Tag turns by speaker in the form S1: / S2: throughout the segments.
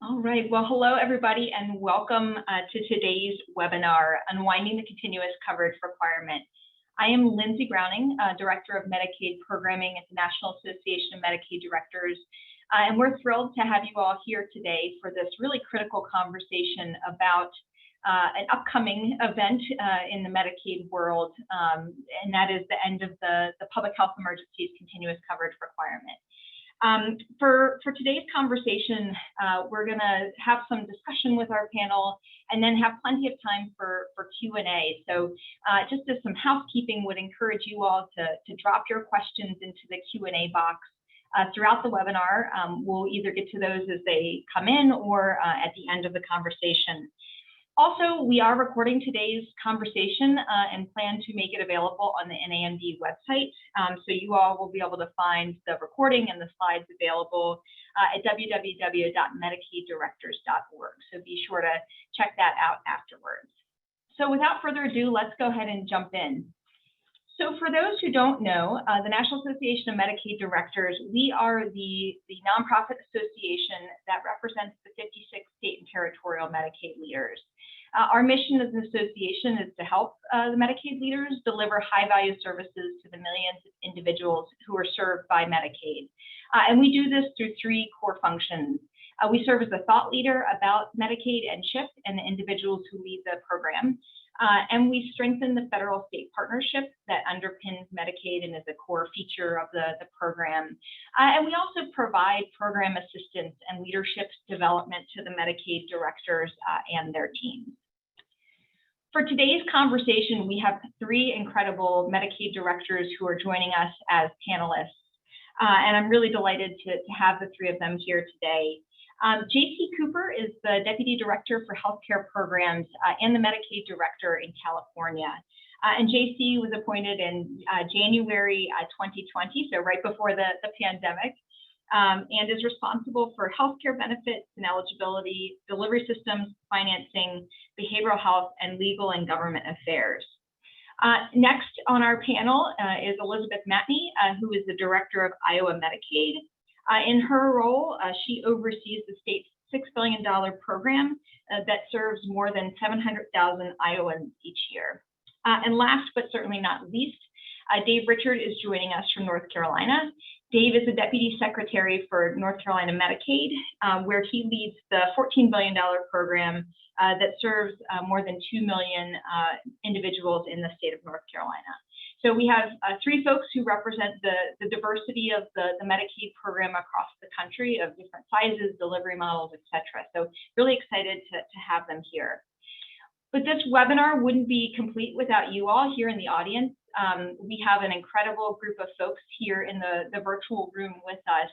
S1: All right. Well, hello, everybody, and welcome to today's webinar, Unwinding the Continuous Coverage Requirement. I am Lindsay Browning, Director of Medicaid Programming at the National Association of Medicaid Directors, and we're thrilled to have you all here today for this really critical conversation about an upcoming event in the Medicaid world, and that is the end of the Public Health Emergency's Continuous Coverage Requirement. For today's conversation, we're going to have some discussion with our panel and then have plenty of time for Q&A. So just as some housekeeping, would encourage you all to drop your questions into the Q&A box throughout the webinar. We'll either get to those as they come in or at the end of the conversation. Also, we are recording today's conversation and plan to make it available on the NAMD website. So you all will be able to find the recording and the slides available at www.medicaiddirectors.org. So be sure to check that out afterwards. So without further ado, let's go ahead and jump in. So for those who don't know, the National Association of Medicaid Directors, we are the nonprofit association that represents the 56 state and territorial Medicaid leaders. Our mission as an association is to help the Medicaid leaders deliver high-value services to the millions of individuals who are served by Medicaid. And we do this through three core functions. We serve as a thought leader about Medicaid and CHIP and the individuals who lead the program. And we strengthen the federal-state partnership that underpins Medicaid and is a core feature of the program. And we also provide program assistance and leadership development to the Medicaid directors and their teams. For today's conversation, we have three incredible Medicaid directors who are joining us as panelists. And I'm really delighted to have the three of them here today. J.C. Cooper is the Deputy Director for Healthcare Programs and the Medicaid Director in California. And J.C. was appointed in January 2020, so right before the pandemic, and is responsible for healthcare benefits and eligibility, delivery systems, financing, behavioral health, and legal and government affairs. Next on our panel is Elizabeth Matney, who is the Director of Iowa Medicaid. In her role, she oversees the state's $6 billion program that serves more than 700,000 Iowans each year. And last but certainly not least, Dave Richard is joining us from North Carolina. Dave is the Deputy Secretary for North Carolina Medicaid, where he leads the $14 billion program that serves more than 2 million individuals in the state of North Carolina. So we have three folks who represent the diversity of the Medicaid program across the country of different sizes, delivery models, et cetera. So really excited to have them here. But this webinar wouldn't be complete without you all here in the audience. We have an incredible group of folks here in the virtual room with us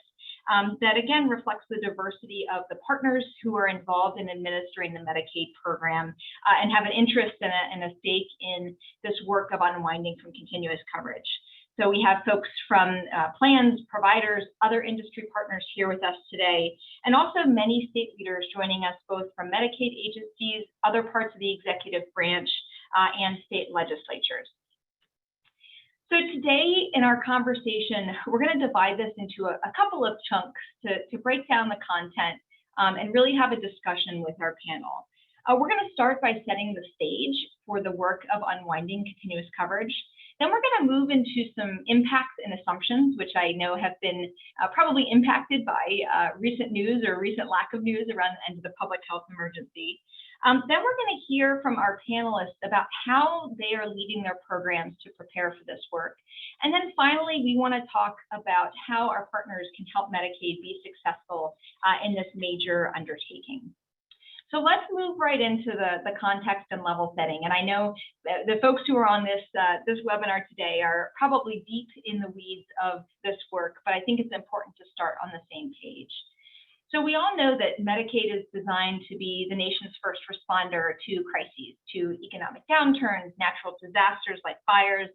S1: that again reflects the diversity of the partners who are involved in administering the Medicaid program and have an interest and a stake in this work of unwinding from continuous coverage. So we have folks from plans, providers, other industry partners here with us today, and also many state leaders joining us both from Medicaid agencies, other parts of the executive branch, and state legislatures. So today in our conversation, we're going to divide this into a couple of chunks to break down the content and really have a discussion with our panel. We're going to start by setting the stage for the work of unwinding continuous coverage. Then we're going to move into some impacts and assumptions, which I know have been probably impacted by recent news or recent lack of news around the end of the public health emergency. Then we're going to hear from our panelists about how they are leading their programs to prepare for this work. And then finally, we want to talk about how our partners can help Medicaid be successful in this major undertaking. So let's move right into the context and level setting. And I know the folks who are on this webinar today are probably deep in the weeds of this work, but I think it's important to start on the same page. So we all know that Medicaid is designed to be the nation's first responder to crises, to economic downturns, natural disasters like fires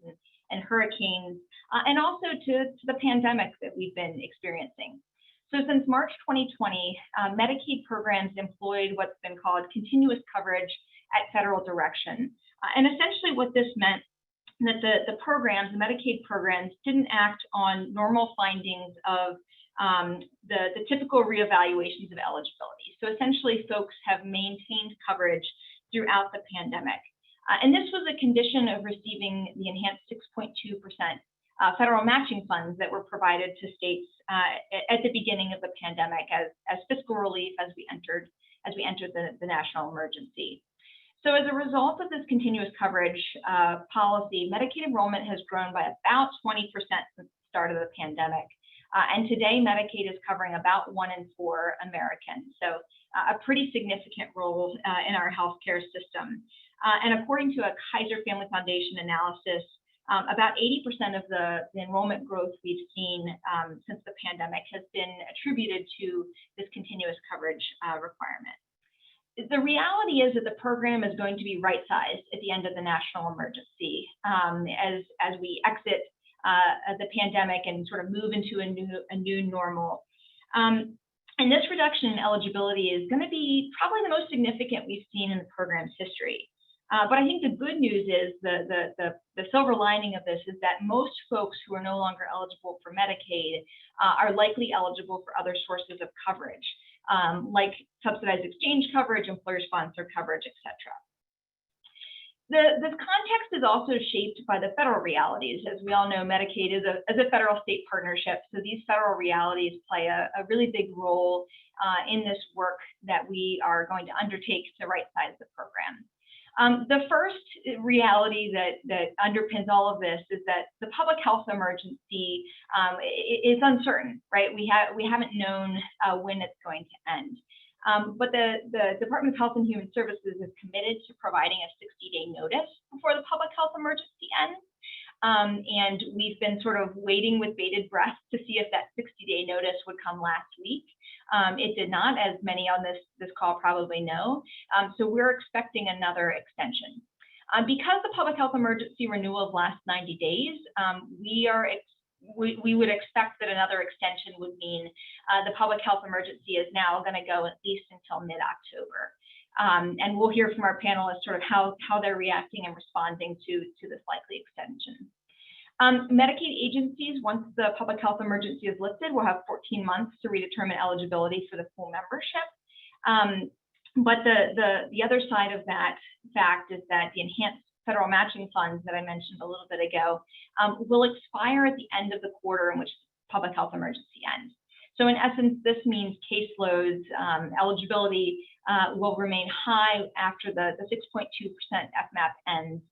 S1: and hurricanes, and also to the pandemic that we've been experiencing. So since March 2020, Medicaid programs employed what's been called continuous coverage at federal direction. And essentially what this meant that the programs, the Medicaid programs, didn't act on normal findings of the typical reevaluations of eligibility. So essentially, folks have maintained coverage throughout the pandemic. And this was a condition of receiving the enhanced 6.2% federal matching funds that were provided to states at the beginning of the pandemic as fiscal relief as we entered the national emergency. So as a result of this continuous coverage policy, Medicaid enrollment has grown by about 20% since the start of the pandemic. And today, Medicaid is covering about 1 in 4 Americans. So a pretty significant role in our healthcare system. And according to a Kaiser Family Foundation analysis, about 80% of the enrollment growth we've seen since the pandemic has been attributed to this continuous coverage requirement. The reality is that the program is going to be right-sized at the end of the national emergency as we exit the pandemic and sort of move into a new normal. And this reduction in eligibility is going to be probably the most significant we've seen in the program's history. But I think the good news is the silver lining of this is that most folks who are no longer eligible for Medicaid are likely eligible for other sources of coverage, like subsidized exchange coverage, employer-sponsored coverage, et cetera. This context is also shaped by the federal realities. As we all know, Medicaid is a federal-state partnership, so these federal realities play a really big role in this work that we are going to undertake to right-size the program. The first reality that underpins all of this is that the public health emergency is uncertain, right? We haven't known when it's going to end. But the Department of Health and Human Services is committed to providing a 60-day notice before the public health emergency ends. And we've been sort of waiting with bated breath to see if that 60-day notice would come last week. It did not, as many on this call probably know. So we're expecting another extension. Because the public health emergency renewal lasts 90 days, we would expect that another extension would mean the public health emergency is now going to go at least until mid-October. And we'll hear from our panelists sort of how they're reacting and responding to this likely extension. Medicaid agencies, once the public health emergency is lifted, will have 14 months to redetermine eligibility for the full membership. But the other side of that fact is that the enhanced federal matching funds that I mentioned a little bit ago will expire at the end of the quarter in which the public health emergency ends. So in essence, this means caseloads, eligibility will remain high after the 6.2% FMAP ends,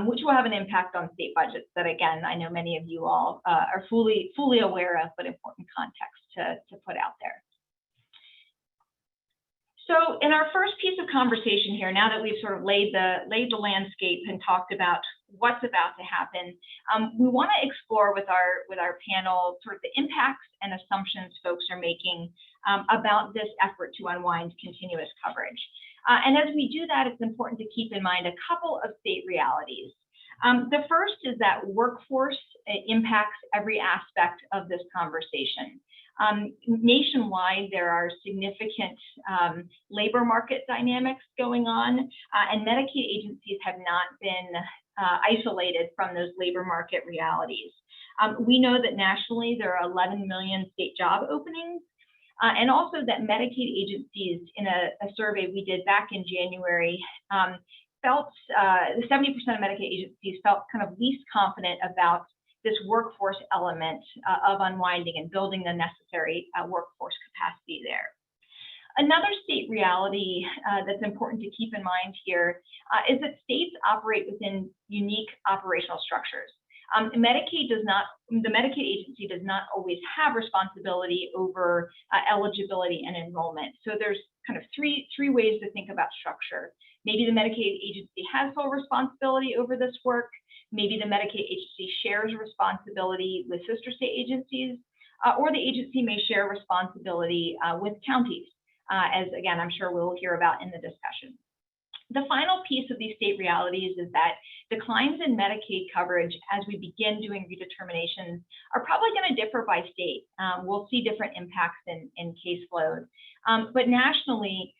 S1: which will have an impact on state budgets that, again, I know many of you all are fully aware of, but important context to put out there. So in our first piece of conversation here, now that we've sort of laid the landscape and talked about what's about to happen, we want to explore with our panel sort of the impacts and assumptions folks are making about this effort to unwind continuous coverage. And as we do that, it's important to keep in mind a couple of state realities. The first is that workforce impacts every aspect of this conversation. Nationwide, there are significant labor market dynamics going on, and Medicaid agencies have not been isolated from those labor market realities. We know that nationally there are 11 million state job openings, and also that Medicaid agencies, in a survey we did back in January, felt 70% of Medicaid agencies felt kind of least confident about this workforce element of unwinding and building the necessary workforce capacity there. Another state reality that's important to keep in mind here is that states operate within unique operational structures. The Medicaid agency does not always have responsibility over eligibility and enrollment. So there's kind of three ways to think about structure. Maybe the Medicaid agency has full responsibility over this work. Maybe the Medicaid agency shares responsibility with sister state agencies, or the agency may share responsibility with counties, as again, I'm sure we'll hear about in the discussion. The final piece of these state realities is that declines in Medicaid coverage as we begin doing redeterminations are probably going to differ by state. We'll see different impacts in caseload. But nationally,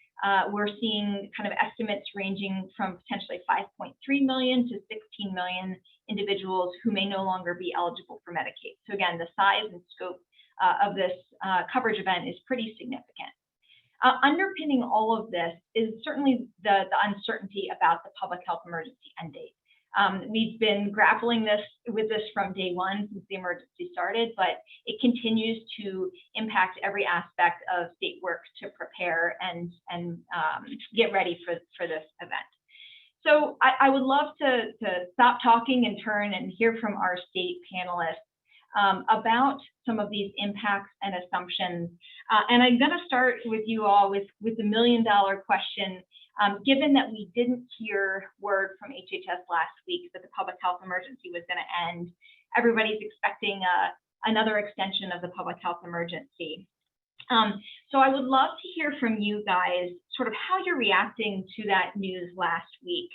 S1: we're seeing kind of estimates ranging from potentially 5.3 million to 16 million individuals who may no longer be eligible for Medicaid. So again, the size and scope of this coverage event is pretty significant. Underpinning all of this is certainly the uncertainty about the public health emergency end date. We've been grappling with this from day one since the emergency started, but it continues to impact every aspect of state work to prepare and get ready for this event. So I would love to stop talking and turn and hear from our state panelists about some of these impacts and assumptions. And I'm going to start with you all with the million-dollar question. Given that we didn't hear word from HHS last week that the public health emergency was going to end, everybody's expecting another extension of the public health emergency. So I would love to hear from you guys sort of how you're reacting to that news last week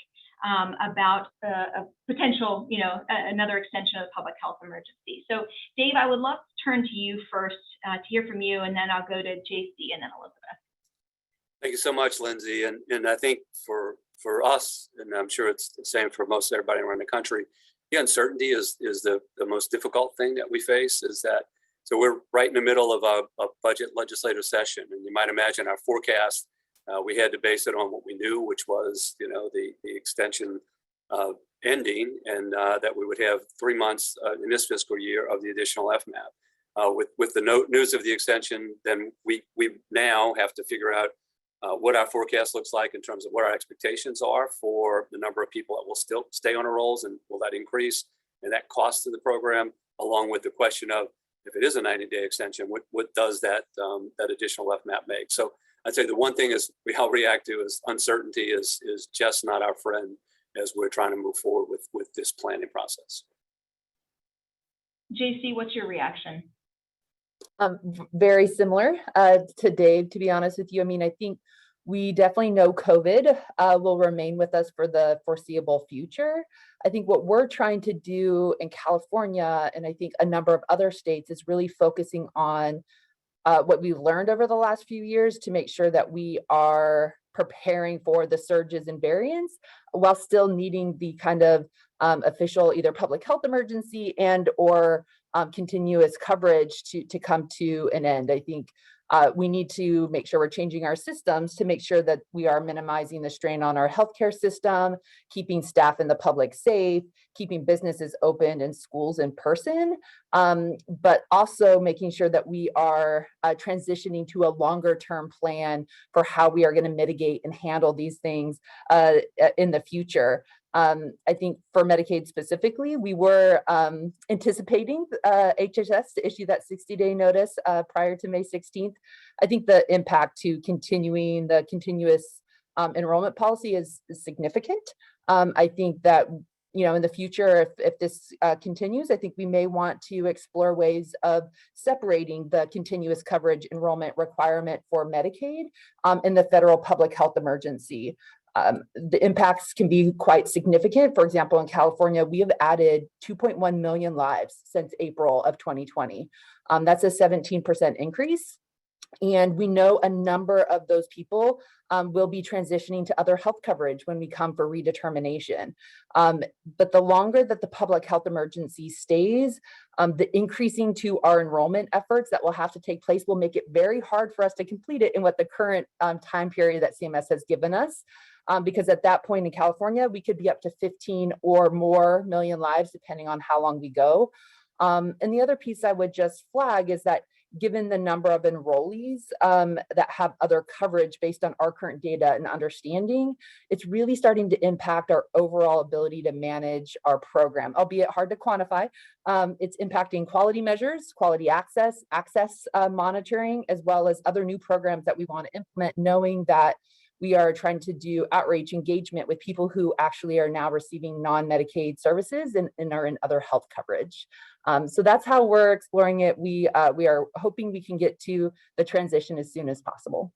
S1: about a potential, another extension of the public health emergency. So Dave, I would love to turn to you first to hear from you, and then I'll go to JC and then Elizabeth.
S2: Thank you so much, Lindsay. And I think for us, and I'm sure it's the same for most everybody around the country, the uncertainty is the most difficult thing that we face. So we're right in the middle of a budget legislative session, and you might imagine our forecast, we had to base it on what we knew, which was the extension ending, and that we would have 3 months in this fiscal year of the additional FMAP. With the news of the extension, then we now have to figure out what our forecast looks like in terms of what our expectations are for the number of people that will still stay on our rolls, and will that increase, and that cost to the program, along with the question of, if it is a 90-day extension, what does that additional FMAP make? So I'd say the one thing is we all react to is uncertainty is just not our friend as we're trying to move forward with this planning process.
S1: JC, what's your reaction?
S3: Very similar to Dave, to be honest with you. I mean, I think we definitely know COVID will remain with us for the foreseeable future. I think what we're trying to do in California, and I think a number of other states, is really focusing on what we've learned over the last few years to make sure that we are preparing for the surges and variants while still needing the kind of official either public health emergency and or continuous coverage to come to an end. I think we need to make sure we're changing our systems to make sure that we are minimizing the strain on our healthcare system, keeping staff and the public safe, keeping businesses open and schools in person, but also making sure that we are transitioning to a longer term plan for how we are going to mitigate and handle these things in the future. I think for Medicaid specifically, we were anticipating HHS to issue that 60-day notice prior to May 16th. I think the impact to continuing the continuous enrollment policy is significant. I think that, in the future, if this continues, I think we may want to explore ways of separating the continuous coverage enrollment requirement for Medicaid and the federal public health emergency. The impacts can be quite significant. For example, in California, we have added 2.1 million lives since April of 2020. That's a 17% increase. And we know a number of those people will be transitioning to other health coverage when we come for redetermination. But the longer that the public health emergency stays, the increasing to our enrollment efforts that will have to take place will make it very hard for us to complete it in what the current time period that CMS has given us. Because at that point in California, we could be up to 15 or more million lives, depending on how long we go. And the other piece I would just flag is that given the number of enrollees that have other coverage based on our current data and understanding, it's really starting to impact our overall ability to manage our program, albeit hard to quantify. It's impacting quality measures, quality access monitoring, as well as other new programs that we want to implement, knowing that we are trying to do outreach engagement with people who actually are now receiving non-Medicaid services and are in other health coverage. So that's how we're exploring it. We are hoping we can get to the transition as soon as possible.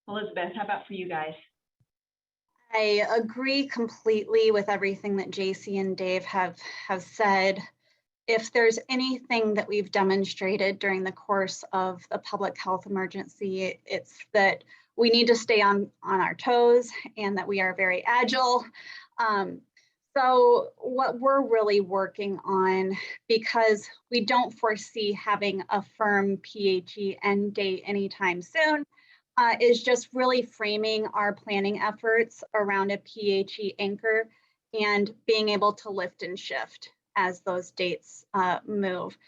S1: Elizabeth, how about for you guys?
S4: I agree completely with everything that JC and Dave have said. If there's anything that we've demonstrated during the course of the public health emergency, it's that we need to stay on our toes and that we are very agile. So what we're really working on, because we don't foresee having a firm PHE end date anytime soon, is just really framing our planning efforts around a PHE anchor and being able to lift and shift as those dates move.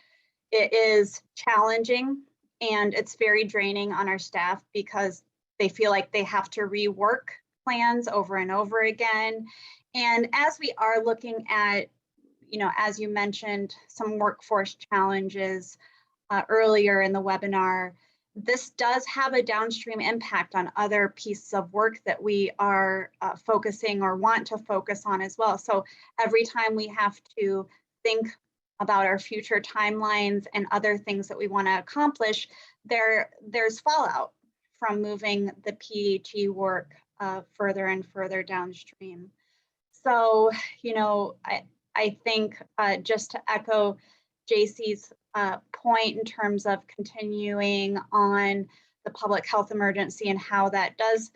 S4: It is challenging and it's very draining on our staff because they feel like they have to rework plans over and over again. And as we are looking at, as you mentioned, some workforce challenges earlier in the webinar, this does have a downstream impact on other pieces of work that we are focusing or want to focus on as well. So every time we have to think about our future timelines and other things that we want to accomplish, there's fallout from moving the PHE work further and further downstream. So, I think just to echo JC's point in terms of continuing on the public health emergency and how that does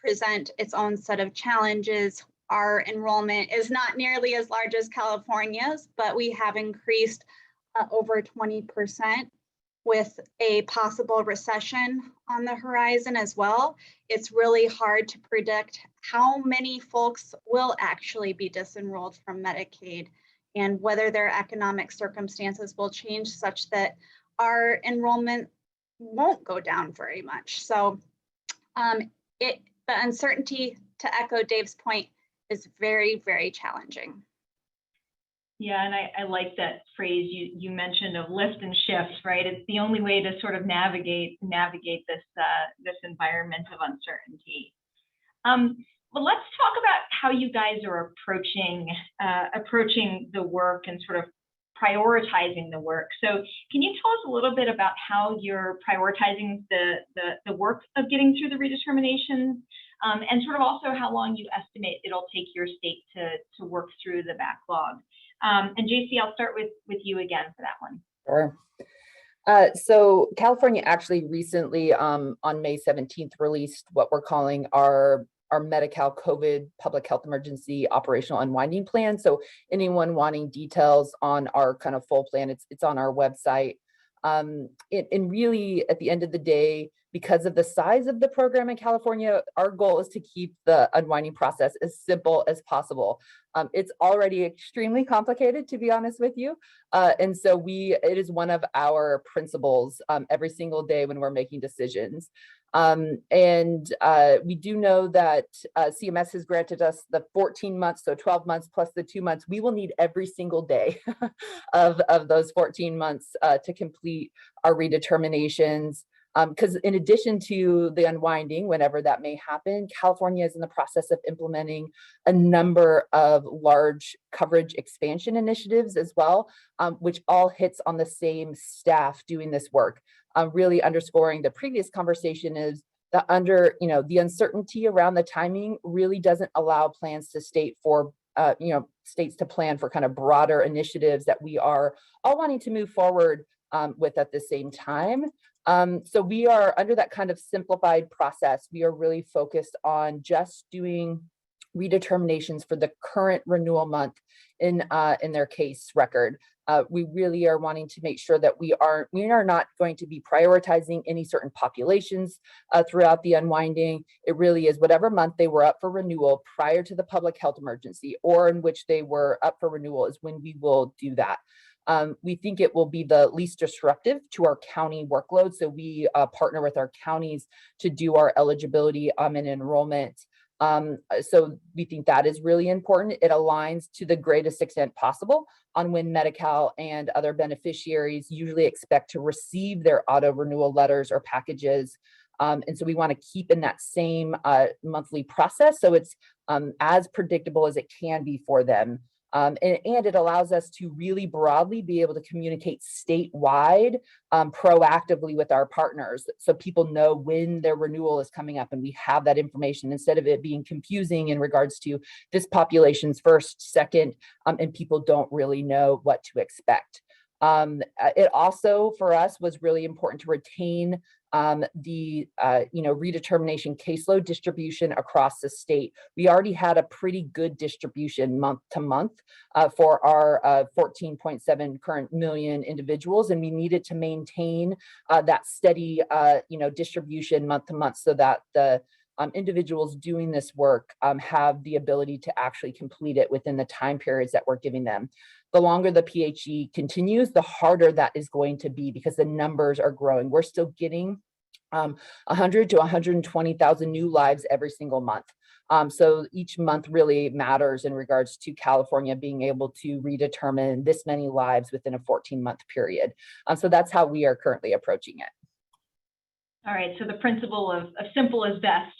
S4: present its own set of challenges. Our enrollment is not nearly as large as California's, but we have increased over 20% with a possible recession on the horizon as well. It's really hard to predict how many folks will actually be disenrolled from Medicaid and whether their economic circumstances will change such that our enrollment won't go down very much. So the uncertainty, to echo Dave's point, is very, very challenging.
S1: Yeah, and I like that phrase you mentioned of lift and shift, right? It's the only way to sort of navigate this environment of uncertainty. But let's talk about how you guys are approaching the work and sort of prioritizing the work. So can you tell us a little bit about how you're prioritizing the work of getting through the redeterminations, and sort of also how long you estimate it'll take your state to work through the backlog? And JC, I'll start with you again for that one.
S3: Sure. So California actually recently on May 17th released what we're calling our Medi-Cal COVID public health emergency operational unwinding plan. So anyone wanting details on our kind of full plan, it's on our website. And really at the end of the day, because of the size of the program in California, our goal is to keep the unwinding process as simple as possible. It's already extremely complicated, to be honest with you. And so it is one of our principles every single day when we're making decisions. We do know that CMS has granted us the 14 months, so 12 months plus the 2 months. We will need every single day of those 14 months to complete our redeterminations. Because in addition to the unwinding, whenever that may happen, California is in the process of implementing a number of large coverage expansion initiatives as well, which all hits on the same staff doing this work. Really underscoring the previous conversation is that the uncertainty around the timing really doesn't allow plans to states to plan for kind of broader initiatives that we are all wanting to move forward with at the same time. So we are under that kind of simplified process. We are really focused on just doing redeterminations for the current renewal month in their case record. We really are wanting to make sure that we are not going to be prioritizing any certain populations throughout the unwinding. It really is whatever month they were up for renewal prior to the public health emergency or in which they were up for renewal is when we will do that. We think it will be the least disruptive to our county workload. So we partner with our counties to do our eligibility and enrollment. So we think that is really important. It aligns to the greatest extent possible on when Medi-Cal and other beneficiaries usually expect to receive their auto renewal letters or packages. And so we want to keep in that same monthly process so it's as predictable as it can be for them. And it allows us to really broadly be able to communicate statewide proactively with our partners so people know when their renewal is coming up and we have that information instead of it being confusing in regards to this population's first, second, and people don't really know what to expect. It also, for us, was really important to retain the redetermination caseload distribution across the state. We already had a pretty good distribution month to month for our 14.7 current million individuals, and we needed to maintain that steady distribution month to month so that the individuals doing this work have the ability to actually complete it within the time periods that we're giving them. The longer the PHE continues, the harder that is going to be because the numbers are growing. We're still getting 100 to 120,000 new lives every single month. So each month really matters in regards to California being able to redetermine this many lives within a 14-month period. So that's how we are currently approaching it.
S1: All right, so the principle of simple is best.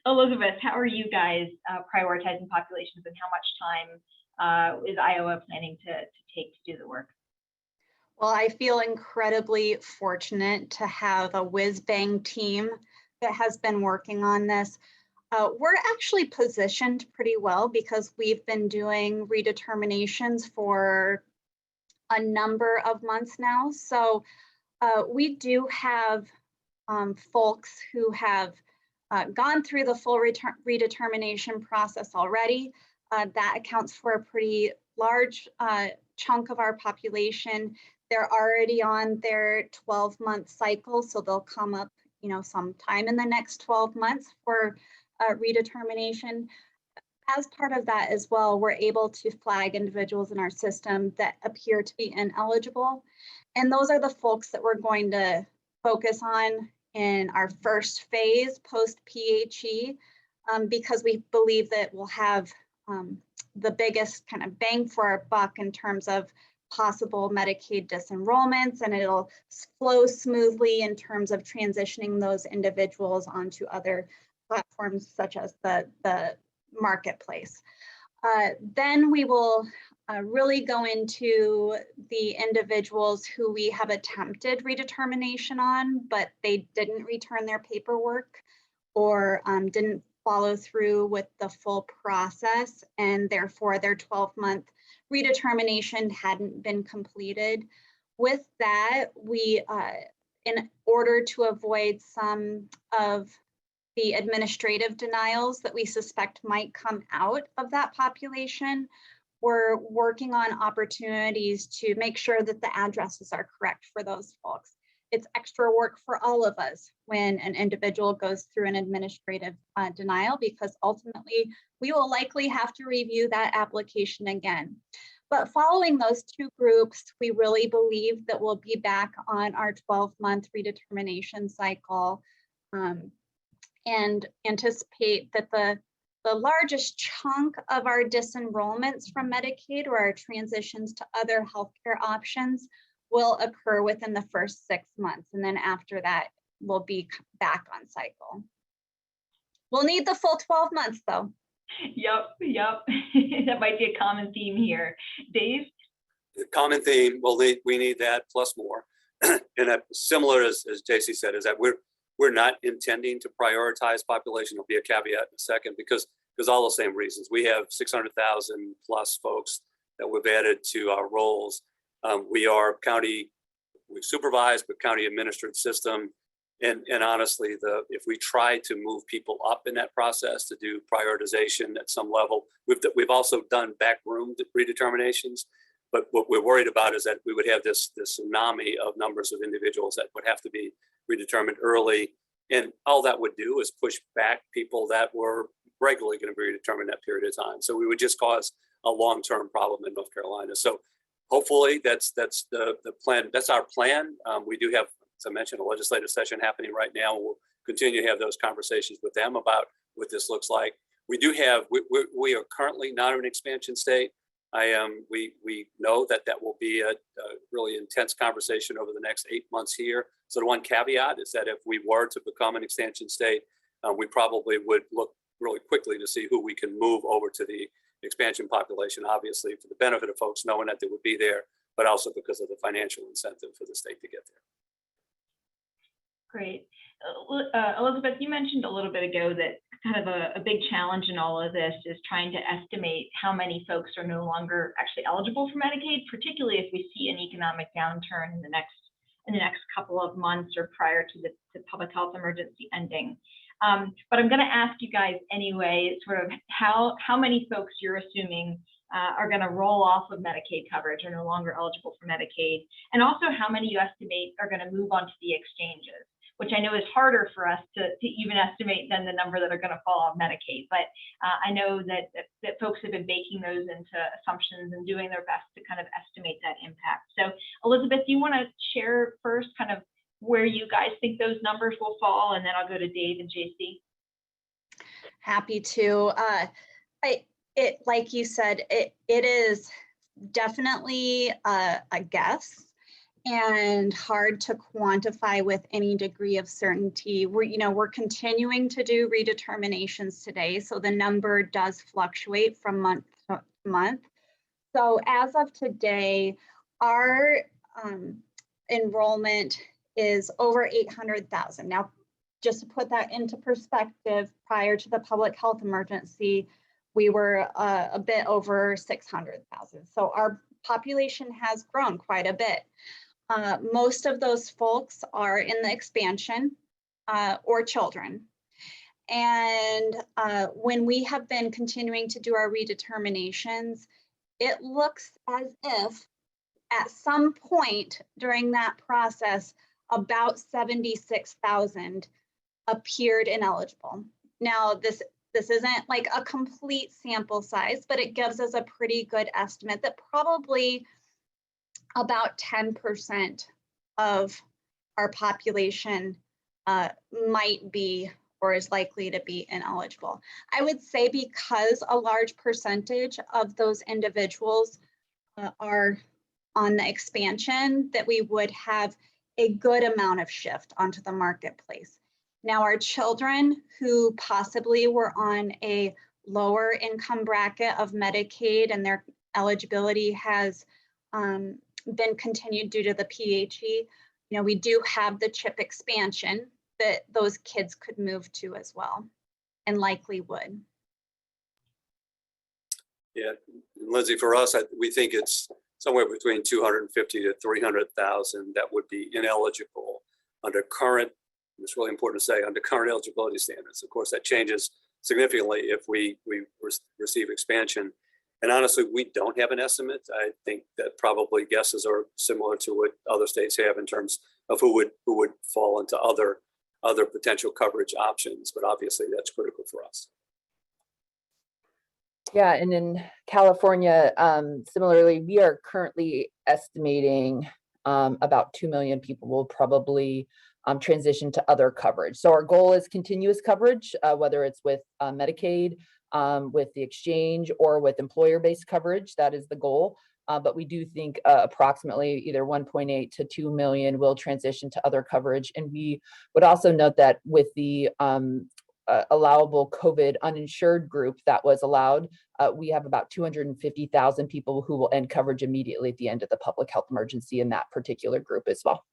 S1: Elizabeth, how are you guys prioritizing populations, and how much time is Iowa planning to take to do the work?
S4: Well, I feel incredibly fortunate to have a whiz-bang team that has been working on this. We're actually positioned pretty well because we've been doing redeterminations for a number of months now. So we do have folks who have gone through the full redetermination process already. That accounts for a pretty large chunk of our population. They're already on their 12-month cycle, so they'll come up, sometime in the next 12 months for redetermination. As part of that as well, we're able to flag individuals in our system that appear to be ineligible. And those are the folks that we're going to focus on in our first phase post-PHE, because we believe that we'll have the biggest kind of bang for our buck in terms of possible Medicaid disenrollments, and it'll flow smoothly in terms of transitioning those individuals onto other platforms such as the marketplace. Then we will really go into the individuals who we have attempted redetermination on, but they didn't return their paperwork or didn't follow through with the full process, and therefore their 12-month redetermination hadn't been completed. With that, we, in order to avoid some of the administrative denials that we suspect might come out of that population, we're working on opportunities to make sure that the addresses are correct for those folks. It's extra work for all of us when an individual goes through an administrative denial, because ultimately we will likely have to review that application again. But following those two groups, we really believe that we'll be back on our 12-month redetermination cycle, and anticipate that the largest chunk of our disenrollments from Medicaid or our transitions to other healthcare options will occur within the first 6 months. And then after that, we'll be back on cycle. We'll need the full 12 months though.
S1: Yep. That might be a common theme here. Dave?
S2: The common theme, well, we need that plus more. And similar as JC said, is that we're not intending to prioritize population. There'll be a caveat in a second because all the same reasons. We have 600,000 plus folks that we've added to our roles. We are we supervise, but county administered system. And honestly, if we try to move people up in that process to do prioritization at some level, we've also done backroom redeterminations. But what we're worried about is that we would have this tsunami of numbers of individuals that would have to be redetermined early. And all that would do is push back people that were regularly going to be redetermined that period of time. So we would just cause a long-term problem in North Carolina. So hopefully that's the plan. That's our plan. We do have, as I mentioned, a legislative session happening right now. We'll continue to have those conversations with them about what this looks like. We are currently not an expansion state. We know that will be a really intense conversation over the next 8 months here. So the one caveat is that if we were to become an expansion state, we probably would look really quickly to see who we can move over to the expansion population, obviously for the benefit of folks knowing that they would be there, but also because of the financial incentive for the state to get there.
S1: Great. Elizabeth, you mentioned a little bit ago that kind of a big challenge in all of this is trying to estimate how many folks are no longer actually eligible for Medicaid, particularly if we see an economic downturn in the next couple of months or prior to the public health emergency ending. But I'm going to ask you guys anyway, sort of how many folks you're assuming are going to roll off of Medicaid coverage or no longer eligible for Medicaid, and also how many you estimate are going to move on to the exchanges, which I know is harder for us to even estimate than the number that are going to fall off Medicaid. But I know that folks have been baking those into assumptions and doing their best to kind of estimate that impact. So Elizabeth, do you want to share first kind of where you guys think those numbers will fall, and then I'll go to Dave and JC.
S4: Happy to. Like you said, it is definitely a guess and hard to quantify with any degree of certainty. We're continuing to do redeterminations today, so the number does fluctuate from month to month. So as of today, our enrollment is over 800,000. Now, just to put that into perspective, prior to the public health emergency, we were a bit over 600,000. So our population has grown quite a bit. Most of those folks are in the expansion or children. And when we have been continuing to do our redeterminations, it looks as if at some point during that process, about 76,000 appeared ineligible. Now, this isn't like a complete sample size, but it gives us a pretty good estimate that probably about 10% of our population might be or is likely to be ineligible. I would say because a large percentage of those individuals are on the expansion, that we would have a good amount of shift onto the marketplace. Now, our children who possibly were on a lower income bracket of Medicaid and their eligibility has been continued due to the PHE, we do have the CHIP expansion that those kids could move to as well, and likely would.
S2: Yeah, Lindsay, for us, we think it's somewhere between 250 to 300,000 that would be ineligible under current, it's really important to say, under current eligibility standards. Of course, that changes significantly if we receive expansion. And honestly, we don't have an estimate. I think that probably guesses are similar to what other states have in terms of who would fall into other potential coverage options. But obviously, that's critical for us.
S3: Yeah, and in California, similarly, we are currently estimating about 2 million people will probably transition to other coverage. So our goal is continuous coverage, whether it's with Medicaid, with the exchange, or with employer-based coverage. That is the goal. But we do think approximately either 1.8 to 2 million will transition to other coverage. And we would also note that with the allowable COVID uninsured group that was allowed, we have about 250,000 people who will end coverage immediately at the end of the public health emergency in that particular group as well.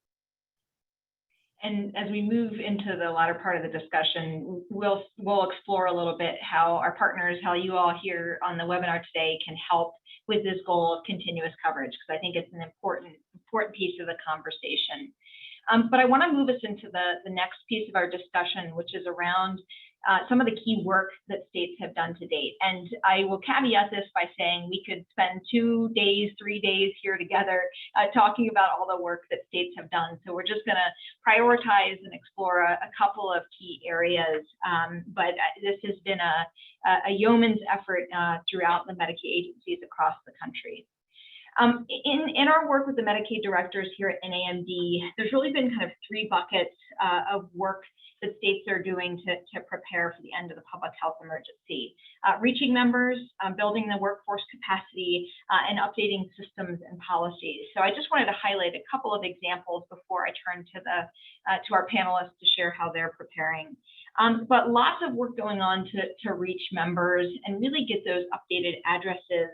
S1: And as we move into the latter part of the discussion, we'll explore a little bit how our partners, how you all here on the webinar today can help with this goal of continuous coverage, because I think it's an important piece of the conversation. But I want to move us into the next piece of our discussion, which is around some of the key work that states have done to date. And I will caveat this by saying we could spend 2 days, 3 days here together talking about all the work that states have done. So we're just going to prioritize and explore a couple of key areas. But this has been a yeoman's effort throughout the Medicaid agencies across the country. In our work with the Medicaid directors here at NAMD, there's really been kind of 3 buckets of work that states are doing to prepare for the end of the public health emergency. Reaching members, building the workforce capacity, and updating systems and policies. So I just wanted to highlight a couple of examples before I turn to our panelists to share how they're preparing. But lots of work going on to reach members and really get those updated addresses,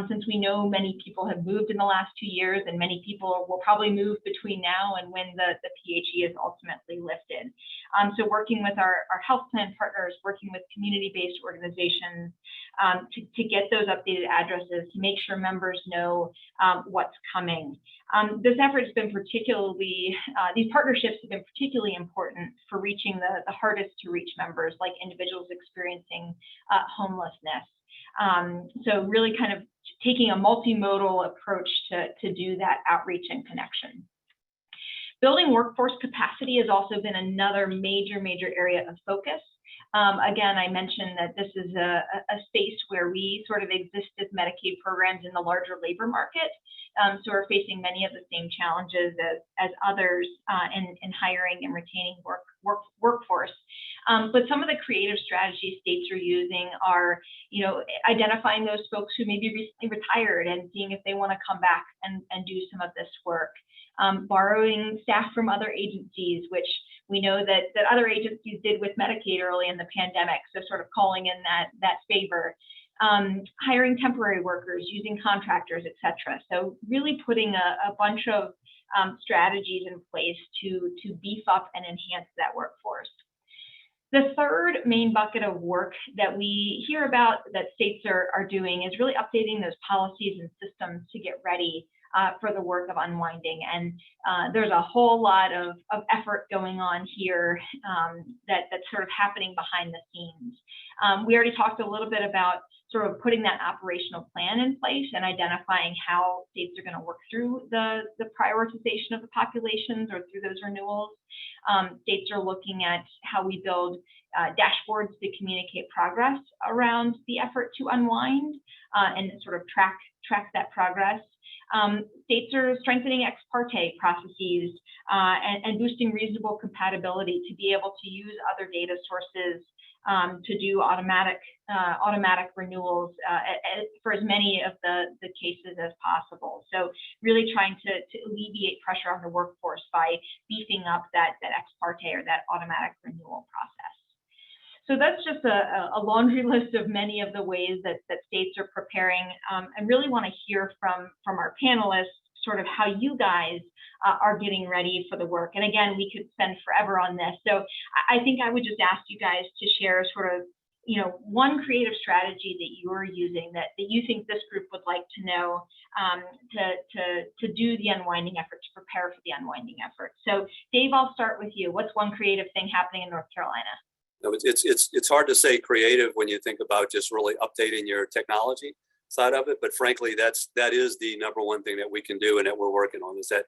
S1: since we know many people have moved in the last 2 years, and many people will probably move between now and when the PHE is ultimately automatically lifted. So working with our health plan partners, working with community-based organizations to get those updated addresses, to make sure members know what's coming. This effort has been particularly, these partnerships have been particularly important for reaching the hardest to reach members, like individuals experiencing homelessness. So really kind of taking a multimodal approach to do that outreach and connection. Building workforce capacity has also been another major area of focus. Again, I mentioned that this is a space where we sort of exist as Medicaid programs in the larger labor market. So we're facing many of the same challenges as others in hiring and retaining workforce. But some of the creative strategies states are using are, identifying those folks who may be recently retired and seeing if they want to come back and do some of this work. Borrowing staff from other agencies, which we know that other agencies did with Medicaid early in the pandemic, so sort of calling in that favor. Hiring temporary workers, using contractors, et cetera. So really putting a bunch of strategies in place to beef up and enhance that workforce. The third main bucket of work that we hear about that states are doing is really updating those policies and systems to get ready for the work of unwinding. And there's a whole lot of effort going on here that's sort of happening behind the scenes. We already talked a little bit about sort of putting that operational plan in place and identifying how states are going to work through the prioritization of the populations or through those renewals. States are looking at how we build dashboards to communicate progress around the effort to unwind and sort of track that progress. States are strengthening ex parte processes and boosting reasonable compatibility to be able to use other data sources to do automatic renewals for as many of the cases as possible. So really trying to alleviate pressure on the workforce by beefing up that ex parte or that automatic renewal process. So that's just a laundry list of many of the ways that states are preparing. I really want to hear from our panelists sort of how you guys are getting ready for the work. And again, we could spend forever on this. So I think I would just ask you guys to share sort of, one creative strategy that you're using that you think this group would like to know to do the unwinding effort, to prepare for the unwinding effort. So Dave, I'll start with you. What's one creative thing happening in North Carolina?
S2: No, it's hard to say creative when you think about just really updating your technology side of it. But frankly, that is the number one thing that we can do and that we're working on is that,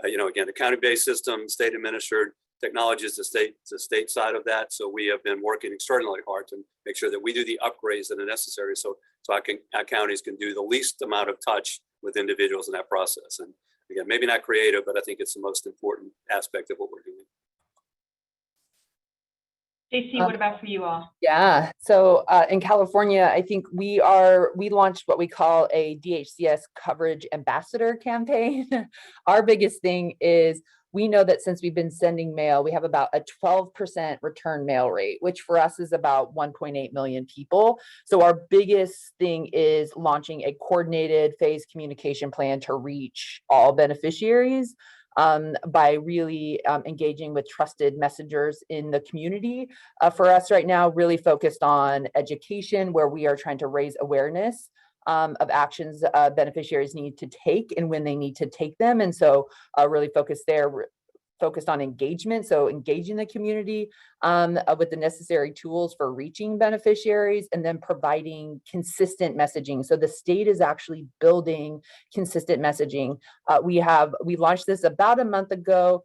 S2: again, the county-based system, state administered technology is the state side of that. So we have been working extraordinarily hard to make sure that we do the upgrades that are necessary so our counties can do the least amount of touch with individuals in that process. And again, maybe not creative, but I think it's the most important aspect of what we're doing.
S1: JC, what about for you all?
S3: Yeah, so in California, I think we launched what we call a DHCS coverage ambassador campaign. Our biggest thing is we know that since we've been sending mail, we have about a 12% return mail rate, which for us is about 1.8 million people. So our biggest thing is launching a coordinated phased communication plan to reach all beneficiaries. By really engaging with trusted messengers in the community. For us right now, really focused on education, where we are trying to raise awareness of actions beneficiaries need to take and when they need to take them. And so really focused on engagement. So engaging the community with the necessary tools for reaching beneficiaries and then providing consistent messaging. So the state is actually building consistent messaging. We launched this about a month ago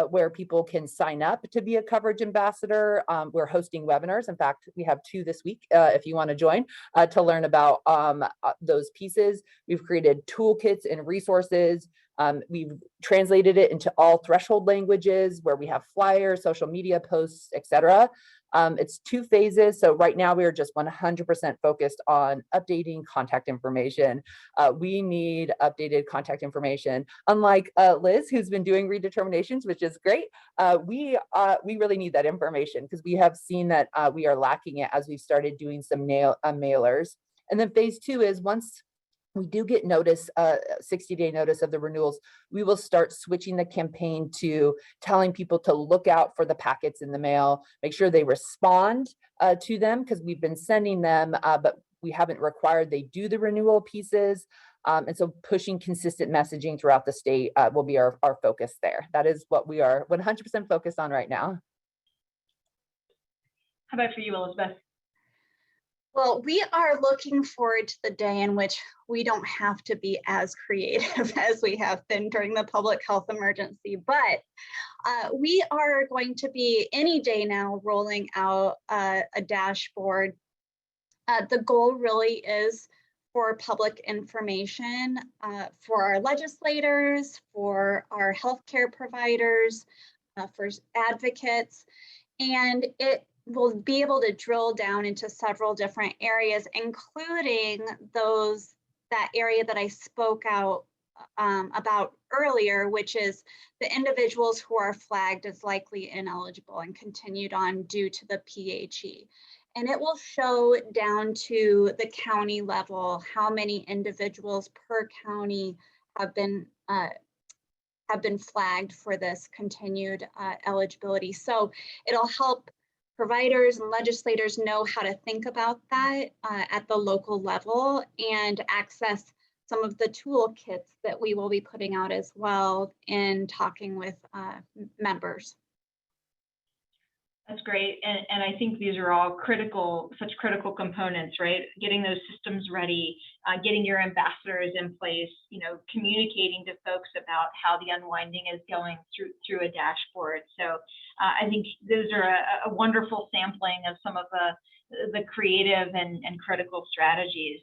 S3: where people can sign up to be a coverage ambassador. We're hosting webinars. In fact, we have 2 this week if you want to join to learn about those pieces. We've created toolkits and resources. We've translated it into all threshold languages where we have flyers, social media posts, etc. It's 2 phases. So right now we are just 100% focused on updating contact information. We need updated contact information. Unlike Liz, who's been doing redeterminations, which is great, we really need that information because we have seen that we are lacking it as we've started doing some mailers. And then phase 2 is once we do get notice, 60-day notice of the renewals, we will start switching the campaign to telling people to look out for the packets in the mail, make sure they respond to them, because we've been sending them, but we haven't required they do the renewal pieces. And so pushing consistent messaging throughout the state will be our focus there. That is what we are 100% focused on right now.
S1: How about for you, Elizabeth?
S4: Well, we are looking forward to the day in which we don't have to be as creative as we have been during the public health emergency, but we are going to be any day now rolling out a dashboard. The goal really is for public information for our legislators, for our healthcare providers, for advocates, and it will be able to drill down into several different areas, including that area that I spoke out about earlier, which is the individuals who are flagged as likely ineligible and continued on due to the PHE. And it will show down to the county level how many individuals per county have been flagged for this continued eligibility. So it'll help providers and legislators know how to think about that at the local level and access some of the toolkits that we will be putting out as well in talking with members.
S1: That's great. And I think these are all such critical components, right? Getting those systems ready, getting your ambassadors in place, communicating to folks about how the unwinding is going through a dashboard. So I think those are a wonderful sampling of some of the creative and critical strategies.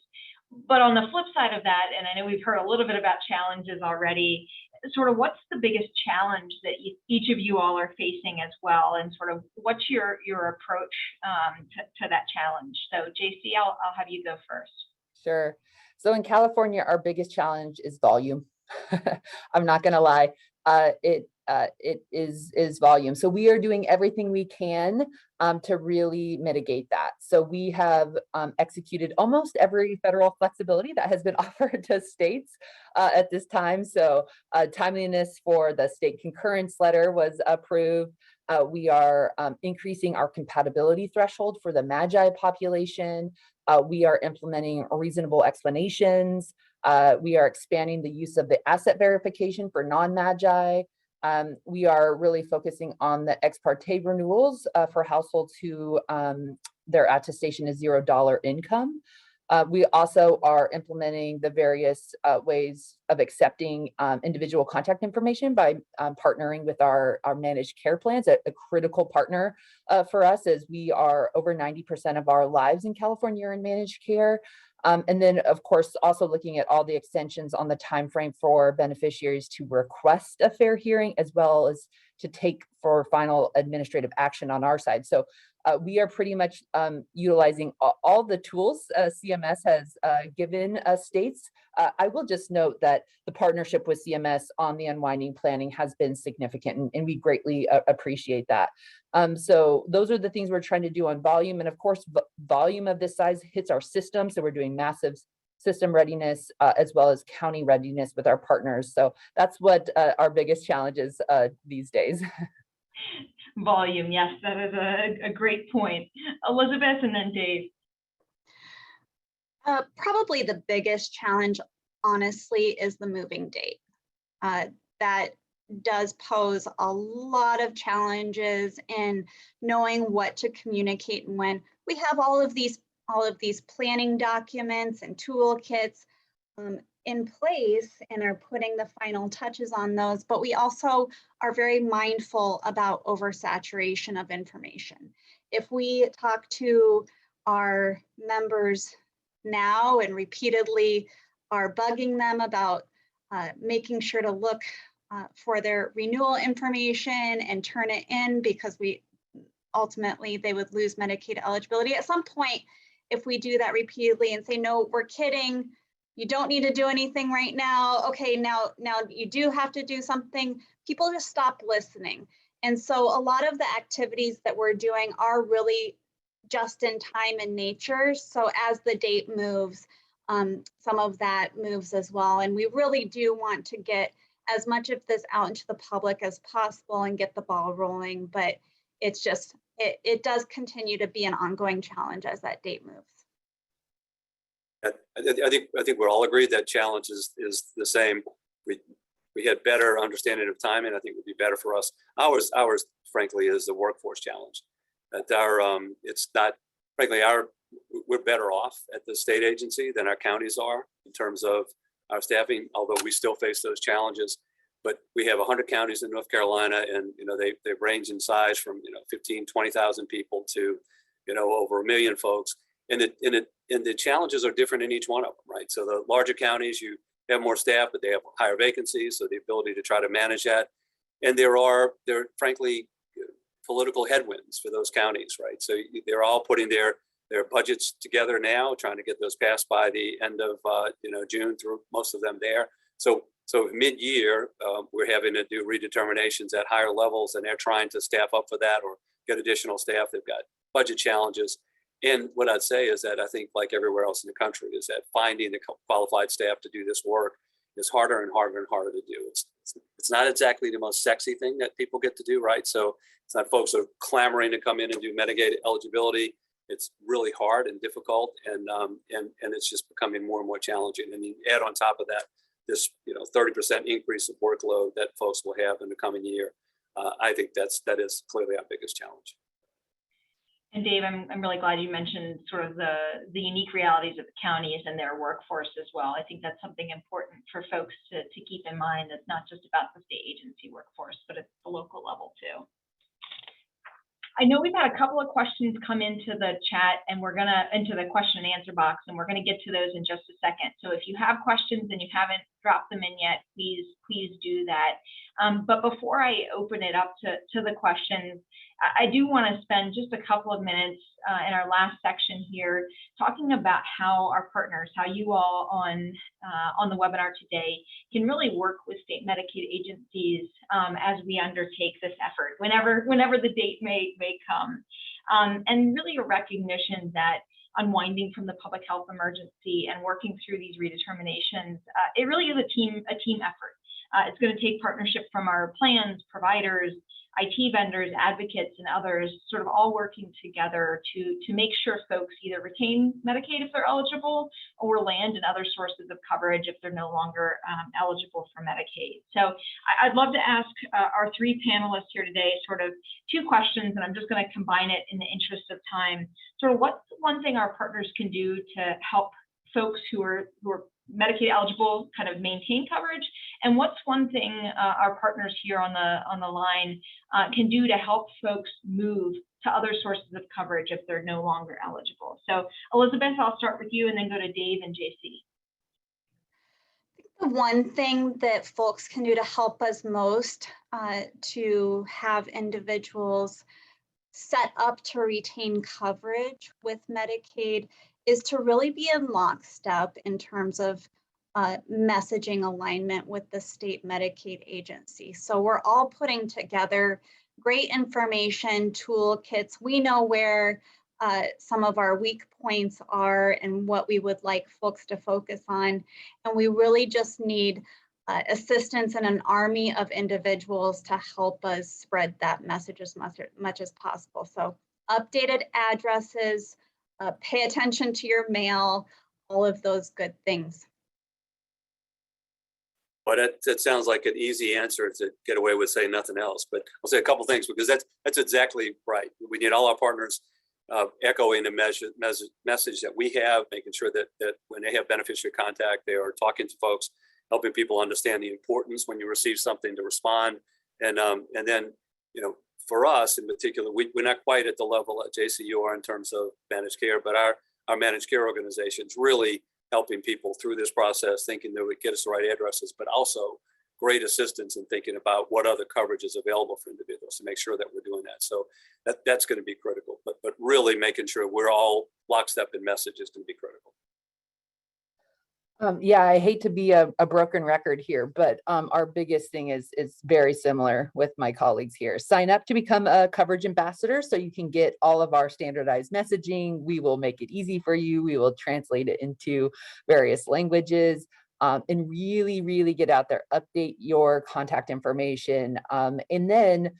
S1: But on the flip side of that, and I know we've heard a little bit about challenges already, sort of what's the biggest challenge that each of you all are facing as well, and sort of what's your approach to that challenge? So JC, I'll have you go first.
S3: Sure. So in California, our biggest challenge is volume. I'm not going to lie. It is volume. So we are doing everything we can to really mitigate that. So we have executed almost every federal flexibility that has been offered to states at this time. So timeliness for the state concurrence letter was approved. We are increasing our compatibility threshold for the MAGI population. We are implementing reasonable explanations. We are expanding the use of the asset verification for non-MAGI. We are really focusing on the ex parte renewals for households who their attestation is $0 income. We also are implementing the various ways of accepting individual contact information by partnering with our managed care plans, a critical partner for us, as we are over 90% of our lives in California are in managed care. And then, of course, also looking at all the extensions on the timeframe for beneficiaries to request a fair hearing, as well as to take for final administrative action on our side. So we are pretty much utilizing all the tools CMS has given states. I will just note that the partnership with CMS on the unwinding planning has been significant, and we greatly appreciate that. So those are the things we're trying to do on volume. And of course, volume of this size hits our system. So we're doing massive system readiness as well as county readiness with our partners. So that's what our biggest challenge is these days.
S1: Volume, yes, that is a great point. Elizabeth, and then Dave.
S4: Probably the biggest challenge, honestly, is the moving date. That does pose a lot of challenges in knowing what to communicate and when. We have all of these planning documents and toolkits in place and are putting the final touches on those, but we also are very mindful about oversaturation of information. If we talk to our members now and repeatedly are bugging them about making sure to look for their renewal information and turn it in, because ultimately they would lose Medicaid eligibility. At some point, if we do that repeatedly and say, no, we're kidding, you don't need to do anything right now. Okay, now you do have to do something. People just stop listening. And so a lot of the activities that we're doing are really just in time in nature. So as the date moves, some of that moves as well. And we really do want to get as much of this out into the public as possible and get the ball rolling, but it's just, it does continue to be an ongoing challenge as that date moves.
S2: I think we're all agreed that challenge is the same. We had better understanding of timing. I think would be better for us. Ours, frankly, is the workforce challenge. That it's not, frankly, we're better off at the state agency than our counties are in terms of our staffing, although we still face those challenges. But we have 100 counties in North Carolina, and they range in size from 15, 20,000 people to over 1 million folks. And the challenges are different in each one of them, right? So the larger counties, you have more staff, but they have higher vacancies, so the ability to try to manage that. And there are frankly political headwinds for those counties, right? So they're all putting their budgets together now, trying to get those passed by the end of June, through most of them there. So mid-year, we're having to do redeterminations at higher levels, and they're trying to staff up for that or get additional staff. They've got budget challenges. And what I'd say is that I think, like everywhere else in the country, is that finding the qualified staff to do this work is harder and harder and harder to do. It's not exactly the most sexy thing that people get to do, right? So it's not folks are clamoring to come in and do Medicaid eligibility. It's really hard and difficult, and it's just becoming more and more challenging. And you add on top of that this 30% increase of workload that folks will have in the coming year. I think that is clearly our biggest challenge.
S1: And Dave, I'm really glad you mentioned sort of the unique realities of the counties and their workforce as well. I think that's something important for folks to keep in mind. That's not just about the state agency workforce, but at the local level too. I know we've had a couple of questions come into the chat, and into the question and answer box, and we're gonna get to those in just a second. So if you have questions and you haven't dropped them in yet, please do that. But before I open it up to the questions, I do want to spend just a couple of minutes in our last section here talking about how our partners, how you all on the webinar today can really work with state Medicaid agencies as we undertake this effort, whenever the date may come. And really a recognition that unwinding from the public health emergency and working through these redeterminations, it really is a team effort. It's going to take partnership from our plans, providers, IT vendors, advocates, and others, sort of all working together to make sure folks either retain Medicaid if they're eligible, or land in other sources of coverage if they're no longer eligible for Medicaid. So I'd love to ask our three panelists here today sort of two questions, and I'm just going to combine it in the interest of time. Sort of what's one thing our partners can do to help folks who are Medicaid eligible kind of maintain coverage, and what's one thing our partners here on the line can do to help folks move to other sources of coverage if they're no longer eligible. So Elizabeth, I'll start with you and then go to Dave and JC.
S4: The one thing that folks can do to help us most to have individuals set up to retain coverage with Medicaid is to really be in lockstep in terms of messaging alignment with the state Medicaid agency. So we're all putting together great information, toolkits. We know where some of our weak points are and what we would like folks to focus on. And we really just need assistance and an army of individuals to help us spread that message as much as possible. So updated addresses, pay attention to your mail, all of those good things.
S2: But that sounds like an easy answer to get away with saying nothing else. But I'll say a couple things, because that's exactly right. We need all our partners echoing the message that we have, making sure that when they have beneficiary contact, they are talking to folks, helping people understand the importance when you receive something to respond. And then, for us in particular, we're not quite at the level at JCU are in terms of managed care, but our managed care organizations really helping people through this process, thinking that would get us the right addresses, but also great assistance in thinking about what other coverage is available for individuals to make sure that we're doing that. So that's going to be critical, but really making sure we're all lockstep in message is going to be critical.
S3: Yeah, I hate to be a broken record here, but our biggest thing is very similar with my colleagues here. Sign up to become a coverage ambassador so you can get all of our standardized messaging. We will make it easy for you. We will translate it into various languages. And really, really get out there, update your contact information, and then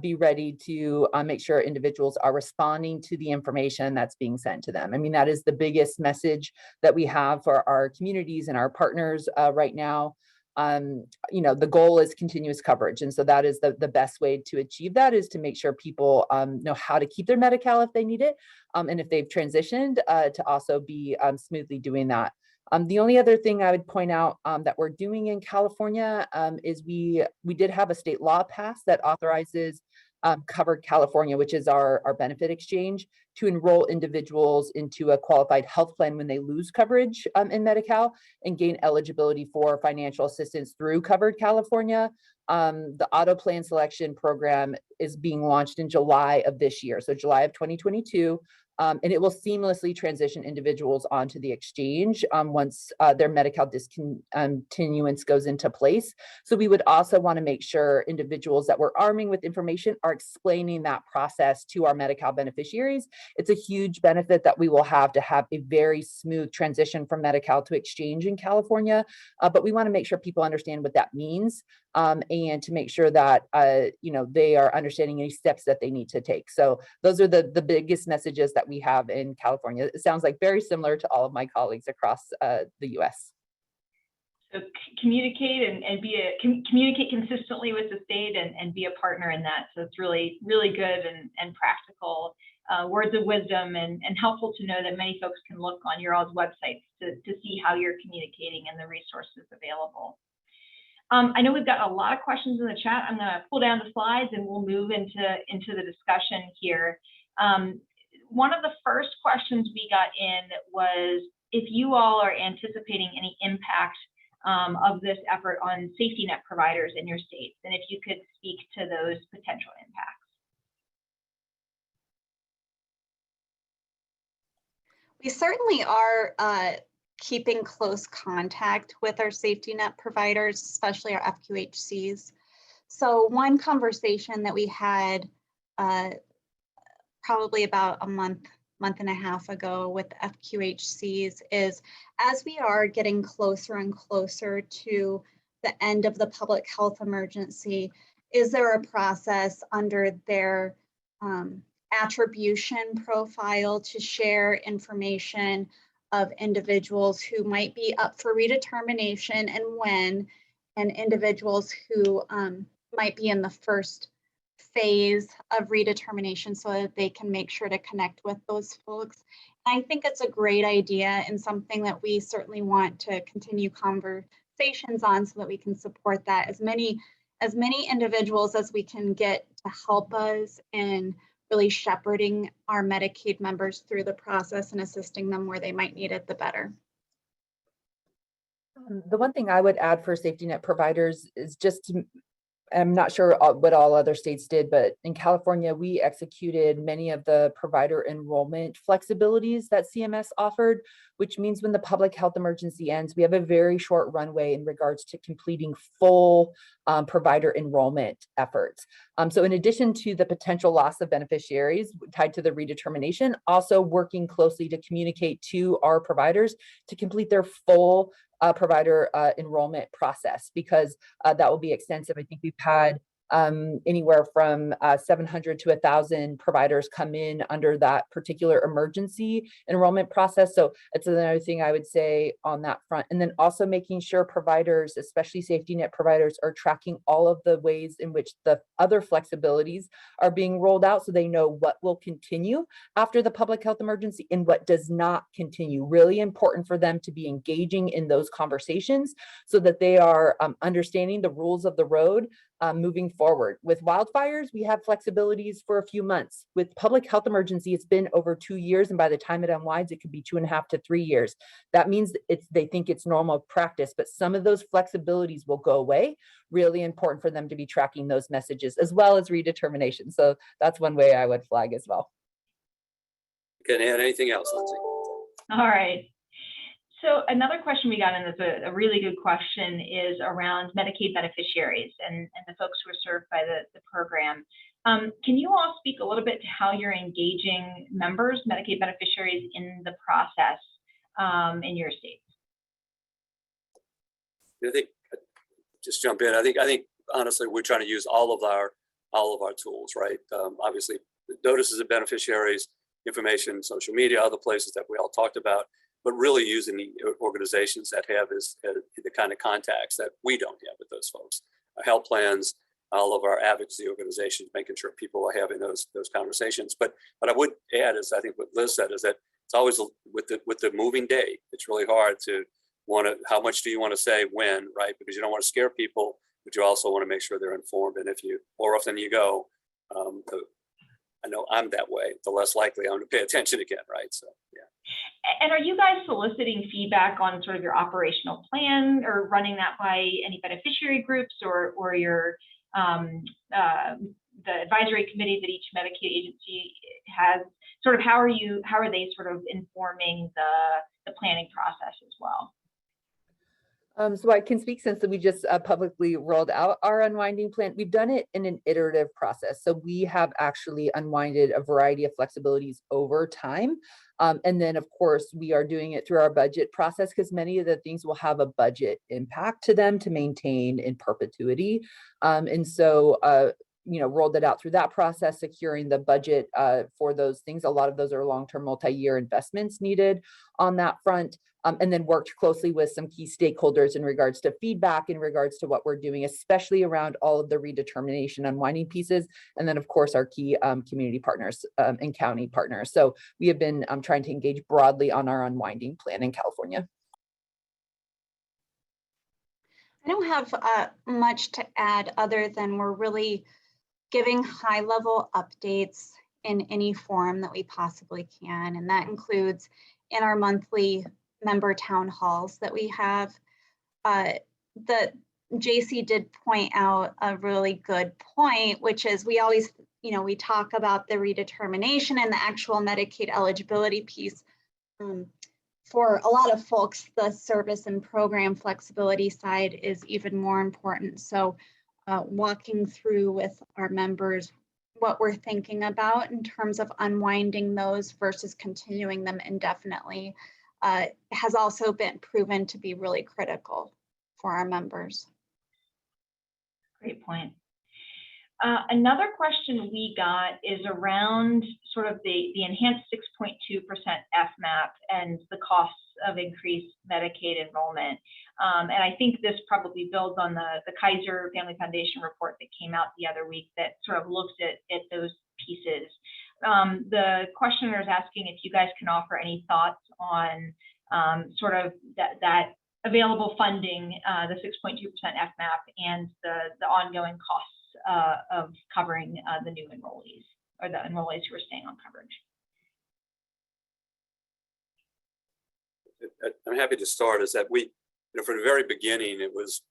S3: be ready to make sure individuals are responding to the information that's being sent to them. I mean, that is the biggest message that we have for our communities and our partners right now. You know, the goal is continuous coverage. And so that is the best way to achieve that, is to make sure people know how to keep their Medi-Cal if they need it. And if they've transitioned, to also be smoothly doing that. The only other thing I would point out that we're doing in California is we did have a state law pass that authorizes Covered California, which is our benefit exchange, to enroll individuals into a qualified health plan when they lose coverage in Medi-Cal and gain eligibility for financial assistance through Covered California. The auto plan selection program is being launched in July of this year, so July of 2022. And it will seamlessly transition individuals onto the exchange once their Medi-Cal discontinuance goes into place. So we would also want to make sure individuals that we're arming with information are explaining that process to our Medi-Cal beneficiaries. It's a huge benefit that we will have to have a very smooth transition from Medi-Cal to exchange in California. But we want to make sure people understand what that means, and to make sure that you know, they are understanding any steps that they need to take. So those are the biggest messages that we have in California. It sounds like very similar to all of my colleagues across the US.
S1: So communicate and communicate consistently with the state and be a partner in that. So it's really, really good and practical words of wisdom, and helpful to know that many folks can look on your all's websites to see how you're communicating and the resources available. I know we've got a lot of questions in the chat. I'm going to pull down the slides and we'll move into the discussion here. One of the first questions we got in was if you all are anticipating any impact of this effort on safety net providers in your states, and if you could speak to those potential impacts.
S4: We certainly are keeping close contact with our safety net providers, especially our FQHCs. So one conversation that we had probably about a month and a half ago with FQHCs is, as we are getting closer and closer to the end of the public health emergency, is there a process under their attribution profile to share information of individuals who might be up for redetermination and when, and individuals who might be in the first phase of redetermination, so that they can make sure to connect with those folks. And I think it's a great idea and something that we certainly want to continue conversations on, so that we can support that as many individuals as we can get to help us in really shepherding our Medicaid members through the process and assisting them where they might need it the better.
S3: The one thing I would add for safety net providers is just to, I'm not sure what all other states did, but in California, we executed many of the provider enrollment flexibilities that CMS offered, which means when the public health emergency ends, we have a very short runway in regards to completing full provider enrollment efforts. So in addition to the potential loss of beneficiaries tied to the redetermination, also working closely to communicate to our providers to complete their full provider enrollment process, because that will be extensive. I think we've had anywhere from 700 to 1,000 providers come in under that particular emergency enrollment process. So it's another thing I would say on that front. And then also making sure providers, especially safety net providers, are tracking all of the ways in which the other flexibilities are being rolled out, so they know what will continue after the public health emergency and what does not continue. Really important for them to be engaging in those conversations so that they are understanding the rules of the road moving forward. With wildfires, we have flexibilities for a few months. With public health emergency, it's been over 2 years, and by the time it unwinds, it could be 2.5 to 3 years. That means they think it's normal practice, but some of those flexibilities will go away. Really important for them to be tracking those messages, as well as redetermination. So that's one way I would flag as well.
S2: Can I add anything else, Lindsay?
S1: All right. So another question we got, and it's a really good question, is around Medicaid beneficiaries and the folks who are served by the program. Can you all speak a little bit to how you're engaging members, Medicaid beneficiaries, in the process in your states?
S2: I think, just jump in. I think honestly, we're trying to use all of our tools, right? Obviously, notices of beneficiaries, information, social media, other places that we all talked about, but really using the organizations that have the kind of contacts that we don't have with those folks. Our health plans, all of our advocacy organizations, making sure people are having those conversations. But I would add, is I think what Liz said, is that it's always with the moving day. It's really hard to how much do you want to say when, right? Because you don't want to scare people, but you also want to make sure they're informed. And if you, more often you go, I know I'm that way, the less likely I'm to pay attention again, right? So, yeah.
S1: And are you guys soliciting feedback on sort of your operational plan, or running that by any beneficiary groups, or your the advisory committee that each Medicaid agency has? Sort of how are they sort of informing the planning process as well?
S3: So I can speak, since we just publicly rolled out our unwinding plan. We've done it in an iterative process. So we have actually unwinded a variety of flexibilities over time. And then, of course, we are doing it through our budget process, because many of the things will have a budget impact to them to maintain in perpetuity. And so, rolled it out through that process, securing the budget for those things. A lot of those are long-term, multi-year investments needed on that front. And then worked closely with some key stakeholders in regards to feedback, in regards to what we're doing, especially around all of the redetermination unwinding pieces. And then, of course, our key community partners and county partners. So we have been trying to engage broadly on our unwinding plan in California.
S4: I don't have much to add, other than we're really giving high-level updates in any form that we possibly can. And that includes in our monthly member town halls that we have. The JC did point out a really good point, which is we always, we talk about the redetermination and the actual Medicaid eligibility piece. For a lot of folks, the service and program flexibility side is even more important. So walking through with our members what we're thinking about in terms of unwinding those versus continuing them indefinitely has also been proven to be really critical for our members.
S1: Great point. Another question we got is around sort of the enhanced 6.2% FMAP and the costs of increased Medicaid enrollment. And I think this probably builds on the Kaiser Family Foundation report that came out the other week that sort of looks at those pieces. The questioner is asking if you guys can offer any thoughts on sort of that available funding, the 6.2% FMAP, and the ongoing costs of covering the new enrollees, or the enrollees who are staying on coverage.
S2: I'm happy to start. Is that we, from the very beginning, it was,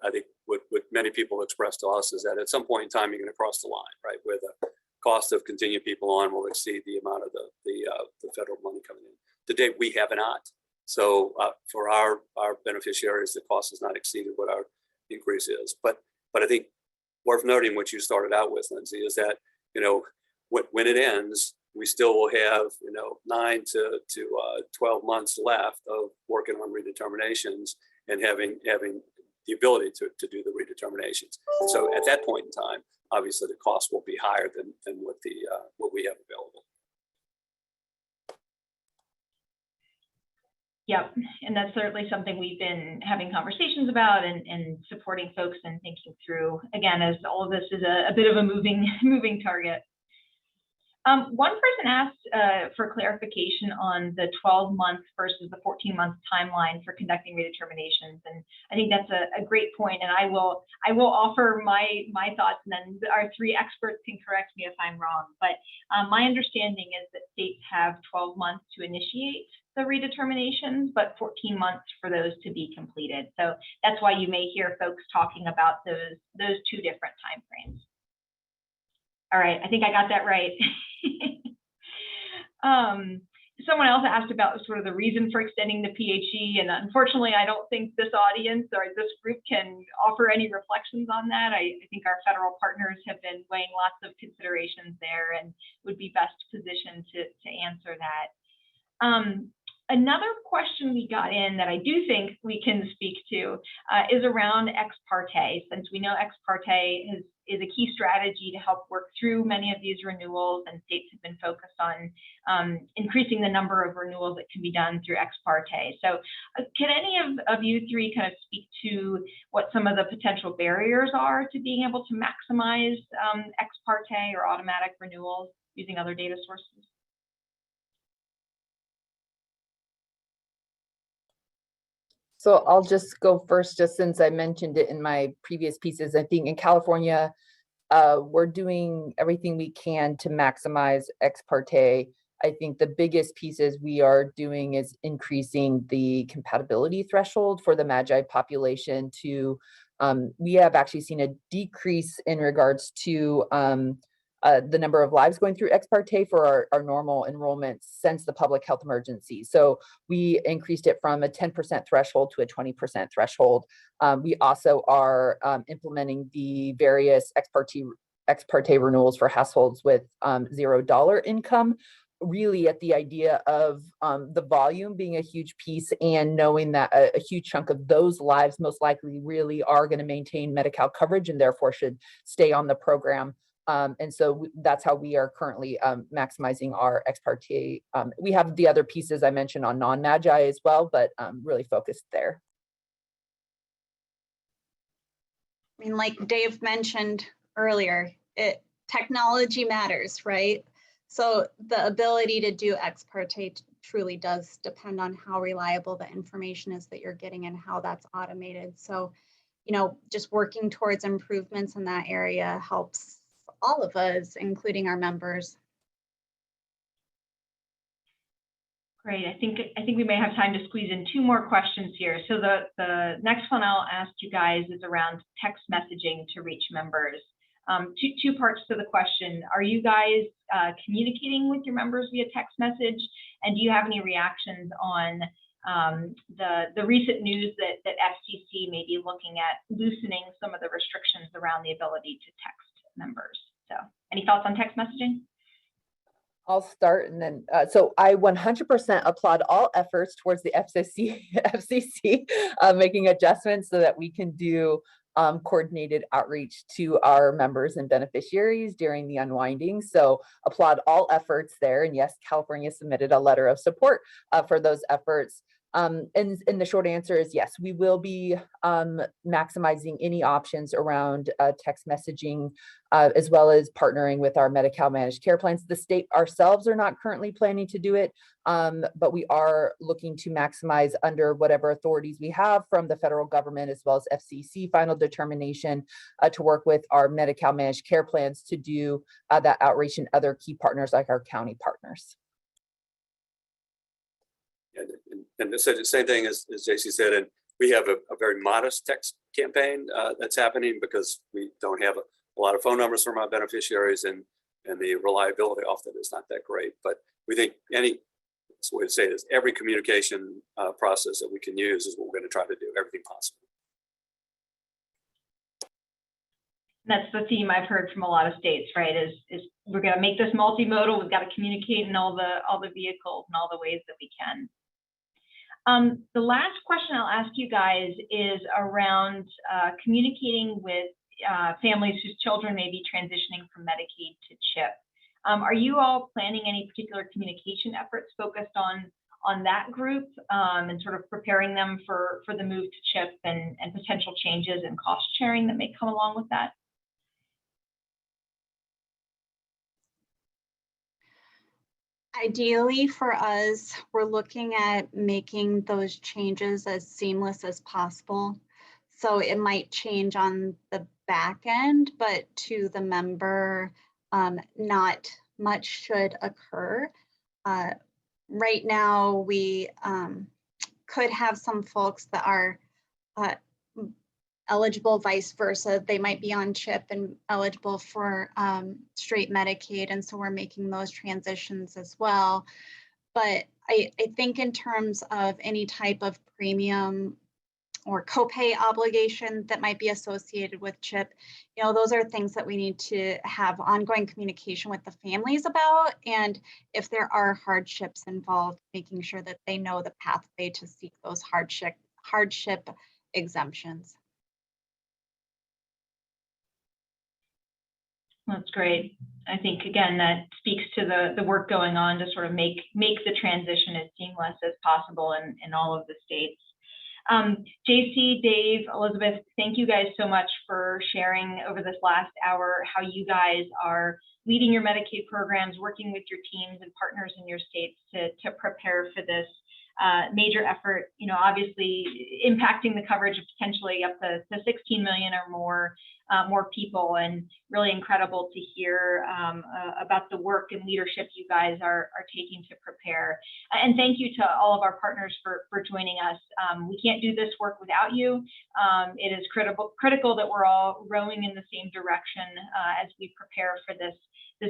S2: I think what many people expressed to us is that at some point in time, you're going to cross the line, right, where the cost of continuing people on will exceed the amount of the federal money coming in. To date, we have not. So for our beneficiaries, the cost has not exceeded what our increase is. But I think worth noting what you started out with, Lindsay, is that when it ends, we still will have 9 to 12 months left of working on redeterminations and having the ability to do the redeterminations. And so at that point in time, obviously the cost will be higher than what we have available.
S1: Yep, and that's certainly something we've been having conversations about and supporting folks and thinking through, again, as all of this is a bit of a moving target. One person asked for clarification on the 12-month versus the 14-month timeline for conducting redeterminations, and I think that's a great point. And I will offer my thoughts, and then our three experts can correct me if I'm wrong. But my understanding is that states have 12 months to initiate the redeterminations, but 14 months for those to be completed. So that's why you may hear folks talking about those two different timeframes. All right, I think I got that right. someone else asked about sort of the reason for extending the PHE, and unfortunately, I don't think this audience or this group can offer any reflections on that. I think our federal partners have been weighing lots of considerations there and would be best positioned to answer that. Another question we got in that I do think we can speak to is around ex parte, since we know ex parte is a key strategy to help work through many of these renewals, and states have been focused on increasing the number of renewals that can be done through ex parte. So can any of you three kind of speak to what some of the potential barriers are to being able to maximize ex parte or automatic renewals using other data sources?
S3: So I'll just go first, just since I mentioned it in my previous pieces. I think in California, we're doing everything we can to maximize ex parte. I think the biggest pieces we are doing is increasing the compatibility threshold for the MAGI population to, we have actually seen a decrease in regards to the number of lives going through ex parte for our normal enrollments since the public health emergency. So we increased it from a 10% threshold to a 20% threshold. We also are implementing the various ex parte renewals for households with $0 income, really at the idea of the volume being a huge piece, and knowing that a huge chunk of those lives most likely really are going to maintain Medi-Cal coverage and therefore should stay on the program. And so that's how we are currently maximizing our ex parte. We have the other pieces I mentioned on non-MAGI as well, but really focused there.
S4: I mean, like Dave mentioned earlier, technology matters, right? So the ability to do ex parte truly does depend on how reliable the information is that you're getting and how that's automated. So, you know, just working towards improvements in that area helps all of us, including our members.
S1: Great. I think we may have time to squeeze in two more questions here. So the next one I'll ask you guys is around text messaging to reach members. Two parts to the question. Are you guys communicating with your members via text message? And do you have any reactions on the recent news that FCC may be looking at loosening some of the restrictions around the ability to text members? So any thoughts on text messaging?
S3: I'll start, and then so I 100% applaud all efforts towards the FCC making adjustments so that we can do coordinated outreach to our members and beneficiaries during the unwinding. So applaud all efforts there. And yes, California submitted a letter of support for those efforts. And the short answer is yes, we will be maximizing any options around text messaging, as well as partnering with our Medi-Cal managed care plans. The state ourselves are not currently planning to do it, but we are looking to maximize under whatever authorities we have from the federal government, as well as FCC final determination, to work with our Medi-Cal managed care plans to do that outreach and other key partners like our county partners.
S2: And the same thing as JC said, and we have a very modest text campaign that's happening because we don't have a lot of phone numbers from our beneficiaries, and the reliability often is not that great. But we think that's the way to say it is, every communication process that we can use is what we're going to try to do, everything possible.
S1: That's the theme I've heard from a lot of states, right? Is we're going to make this multimodal. We've got to communicate in all the vehicles and all the ways that we can. The last question I'll ask you guys is around communicating with families whose children may be transitioning from Medicaid to CHIP. Are you all planning any particular communication efforts focused on that group and sort of preparing them for the move to CHIP and potential changes in cost sharing that may come along with that?
S4: Ideally for us, we're looking at making those changes as seamless as possible. So it might change on the back end, but to the member, not much should occur. Right now, we could have some folks that are eligible, vice versa. They might be on CHIP and eligible for straight Medicaid, and so we're making those transitions as well. But I think in terms of any type of premium or copay obligation that might be associated with CHIP, those are things that we need to have ongoing communication with the families about. And if there are hardships involved, making sure that they know the pathway to seek those hardship exemptions.
S1: That's great. I think, again, that speaks to the work going on to sort of make the transition as seamless as possible in all of the states. JC, Dave, Elizabeth, thank you guys so much for sharing over this last hour how you guys are leading your Medicaid programs, working with your teams and partners in your states to prepare for this major effort, obviously impacting the coverage of potentially up to 16 million or more people, and really incredible to hear about the work and leadership you guys are taking to prepare. And thank you to all of our partners for joining us. We can't do this work without you. It is critical that we're all rowing in the same direction as we prepare for this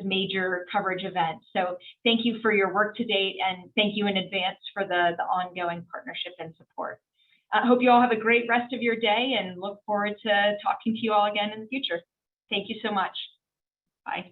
S1: major coverage event. So thank you for your work to date, and thank you in advance for the ongoing partnership and support. I hope you all have a great rest of your day and look forward to talking to you all again in the future. Thank you so much. Bye.